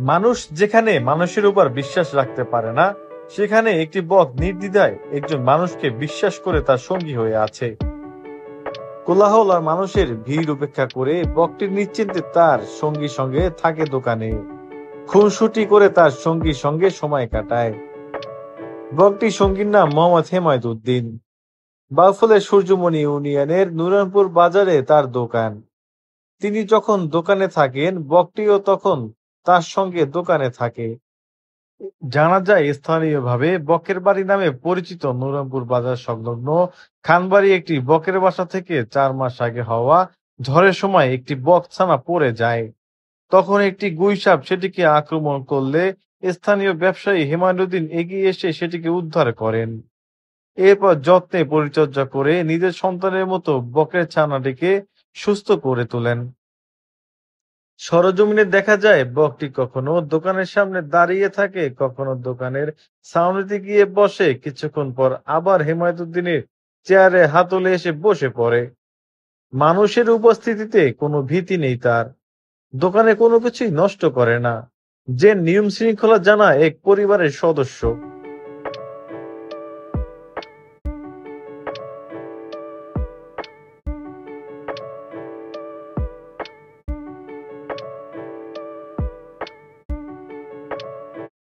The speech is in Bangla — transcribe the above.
মানুষ যেখানে মানুষের উপর বিশ্বাস রাখতে পারে না, সেখানে একটি বক নির্দ্বিধায় একজন মানুষকে বিশ্বাস করে তার সঙ্গী হয়ে আছে। কোলাহল আর মানুষের ভিড় উপেক্ষা করে বকটি নিশ্চিন্তে তার সঙ্গী সঙ্গে থাকে দোকানে, খুনসুটি করে তার সঙ্গী সঙ্গে সময় কাটায়। বকটি সঙ্গীর নাম মোহাম্মদ হেমায়ত উদ্দিন। বাউফলের সূর্যমণি ইউনিয়নের নুরনপুর বাজারে তার দোকান। তিনি যখন দোকানে থাকেন, বকটিও তখন তার সঙ্গে দোকানে থাকে। জানা যায় স্থানীয়ভাবে বকের বাড়ি নামে পরিচিত নুরনপুর বাজার সংলগ্ন খানবাড়ি একটি বকের বাসা থেকে 4 মাস আগে হওয়া ঝড়ের সময় একটি বক ছানা পড়ে যায়। তখন একটি গুইসাপ সেটিকে আক্রমণ করলে স্থানীয় ব্যবসায়ী হেমায়ুদ্দিন এগিয়ে এসে সেটিকে উদ্ধার করেন। এরপর যত্নে পরিচর্যা করে নিজের সন্তানের মতো বকের ছানাটিকে সুস্থ করে তোলেন। সরজমিনে দেখা যায় বকটি কখনো দোকানের সামনে দাঁড়িয়ে থাকে, কখনো দোকানের ছাউনিতে গিয়ে বসে, কিছুক্ষণ পর আবার হেমায়েতুদ্দিনের চেয়ারে হাতলে এসে বসে পড়ে। মানুষের উপস্থিতিতে কোনো ভীতি নেই তার, দোকানে কোনো কিছুই নষ্ট করে না, যে নিয়ম শৃঙ্খলা জানা এক পরিবারের সদস্য।